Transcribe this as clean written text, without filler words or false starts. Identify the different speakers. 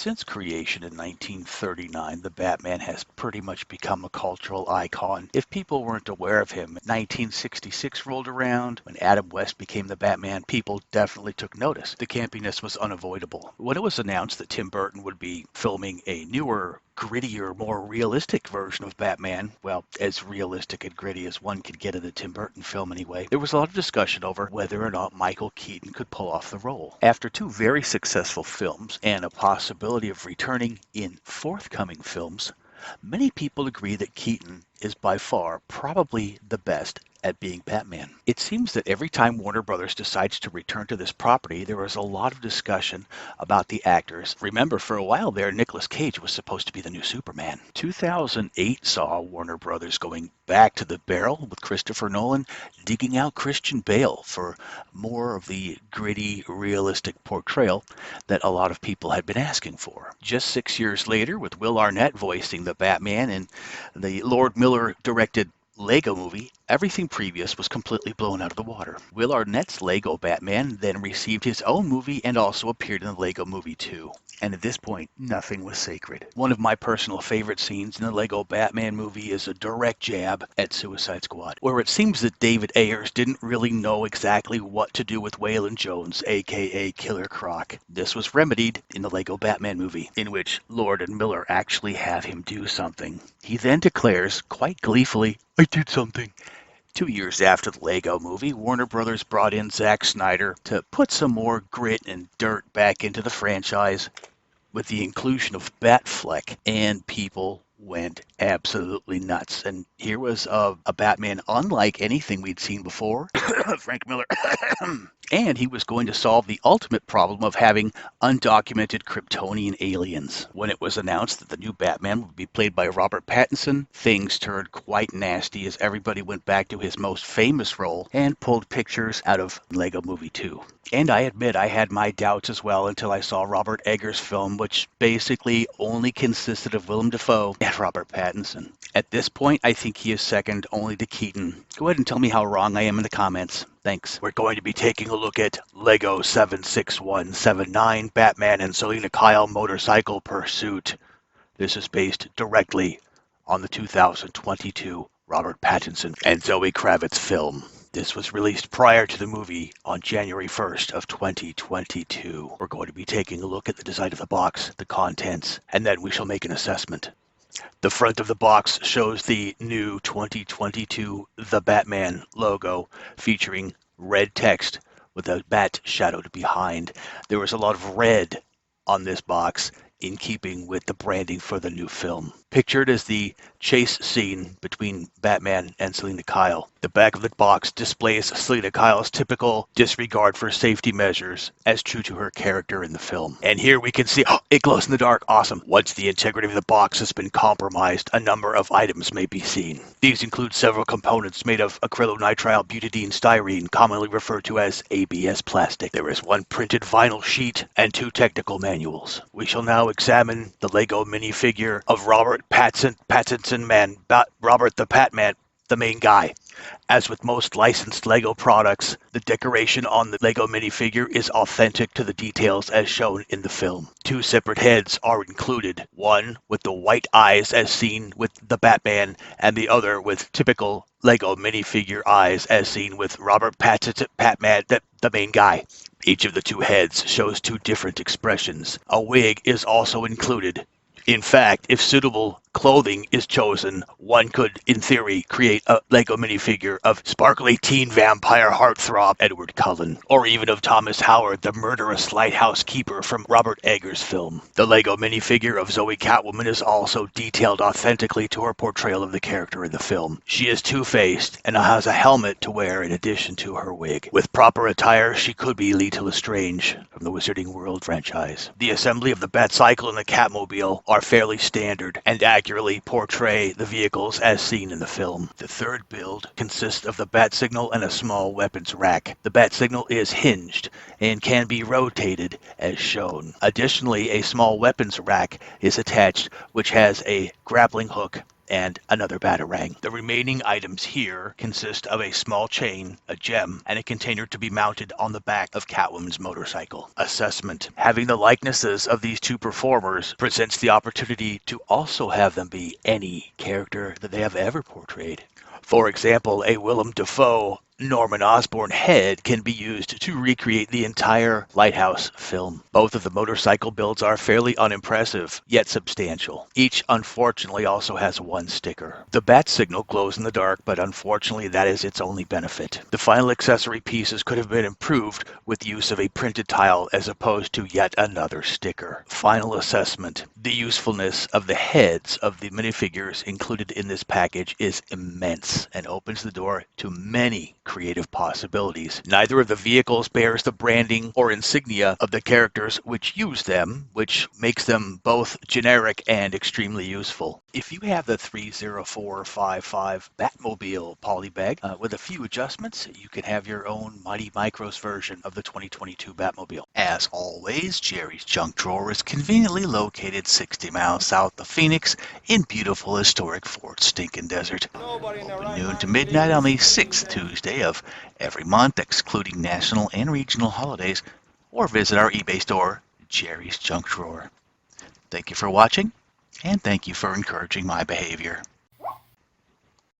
Speaker 1: Since creation in 1939, the Batman has pretty much become a cultural icon. If people weren't aware of him, 1966 rolled around. When Adam West became the Batman, people definitely took notice. The campiness was unavoidable. When it was announced that Tim Burton would be filming a newer, grittier, more realistic version of Batman, well, as realistic and gritty as one could get in a Tim Burton film anyway, there was a lot of discussion over whether or not Michael Keaton could pull off the role. After two very successful films and a possibility of returning in forthcoming films, many people agree that Keaton is by far probably the best at being Batman. It seems that every time Warner Brothers decides to return to this property, there is a lot of discussion about the actors. Remember, for a while there, Nicolas Cage was supposed to be the new Superman. 2008 saw Warner Brothers going back to the barrel with Christopher Nolan, digging out Christian Bale for more of the gritty, realistic portrayal that a lot of people had been asking for. Just 6 years later, with Will Arnett voicing the Batman in the Lord Miller-directed Lego Movie, everything previous was completely blown out of the water. Will Arnett's Lego Batman then received his own movie and also appeared in the Lego Movie 2. And at this point, nothing was sacred. One of my personal favorite scenes in the Lego Batman movie is a direct jab at Suicide Squad, where it seems that David Ayers didn't really know exactly what to do with Waylon Jones, aka Killer Croc. This was remedied in the Lego Batman movie, in which Lord and Miller actually have him do something. He then declares, quite gleefully, "I did something." 2 years after the Lego movie, Warner Brothers brought in Zack Snyder to put some more grit and dirt back into the franchise with the inclusion of Batfleck, and people went absolutely nuts. And here was a Batman unlike anything we'd seen before, Frank Miller. And he was going to solve the ultimate problem of having undocumented Kryptonian aliens. When it was announced that the new Batman would be played by Robert Pattinson, things turned quite nasty as everybody went back to his most famous role and pulled pictures out of Lego Movie 2. And I admit I had my doubts as well until I saw Robert Eggers' film, which basically only consisted of Willem Dafoe and Robert Pattinson. At this point, I think he is second only to Keaton. Go ahead and tell me how wrong I am in the comments. Thanks. We're going to be taking a look at Lego 76179 Batman and Selina Kyle Motorcycle Pursuit. This is based directly on the 2022 Robert Pattinson and Zoe Kravitz film. This was released prior to the movie on January 1st of 2022. We're going to be taking a look at the design of the box, the contents, and then we shall make an assessment. The front of the box shows the new 2022 The Batman logo featuring red text with a bat shadowed behind. There was a lot of red on this box in keeping with the branding for the new film. Pictured as the chase scene between Batman and Selina Kyle. The back of the box displays Selina Kyle's typical disregard for safety measures as true to her character in the film. And here we can see, it glows in the dark, awesome. Once the integrity of the box has been compromised, a number of items may be seen. These include several components made of acrylonitrile butadiene styrene, commonly referred to as ABS plastic. There is one printed vinyl sheet and two technical manuals. We shall now examine the Lego minifigure of Robert Pattinson, Robert the Patman, the main guy. As with most licensed Lego products, the decoration on the Lego minifigure is authentic to the details as shown in the film. Two separate heads are included, one with the white eyes as seen with the Batman, and the other with typical Lego minifigure eyes as seen with Robert Pattinson, the main guy. Each of the two heads shows two different expressions. A wig is also included. In fact, if suitable clothing is chosen, one could, in theory, create a Lego minifigure of sparkly teen vampire heartthrob Edward Cullen, or even of Thomas Howard, the murderous lighthouse keeper from Robert Eggers' film. The Lego minifigure of Zoe Catwoman is also detailed authentically to her portrayal of the character in the film. She is two-faced and has a helmet to wear in addition to her wig. With proper attire, she could be Lita Lestrange from the Wizarding World franchise. The assembly of the Batcycle and the Catmobile are fairly standard and accurately portray the vehicles as seen in the film. The third build consists of the bat signal and a small weapons rack. The bat signal is hinged and can be rotated as shown. Additionally, a small weapons rack is attached which has a grappling hook and another Batarang. The remaining items here consist of a small chain, a gem, and a container to be mounted on the back of Catwoman's motorcycle. Assessment. Having the likenesses of these two performers presents the opportunity to also have them be any character that they have ever portrayed. For example, a Willem Dafoe Norman Osborn head can be used to recreate the entire Lighthouse film. Both of the motorcycle builds are fairly unimpressive, yet substantial. Each, unfortunately, also has one sticker. The bat signal glows in the dark, but unfortunately that is its only benefit. The final accessory pieces could have been improved with use of a printed tile as opposed to yet another sticker. Final assessment. The usefulness of the heads of the minifigures included in this package is immense and opens the door to many creative possibilities. Neither of the vehicles bears the branding or insignia of the characters which use them, which makes them both generic and extremely useful. If you have the 30455 Batmobile polybag, with a few adjustments, you can have your own Mighty Micros version of the 2022 Batmobile. As always, Jerry's Junk Drawer is conveniently located 60 miles south of Phoenix in beautiful historic Fort Stinkin' Desert. Open noon to midnight on the 6th Tuesday of every month, excluding national and regional holidays, or visit our eBay store, Jerry's Junk Drawer. Thank you for watching, and thank you for encouraging my behavior.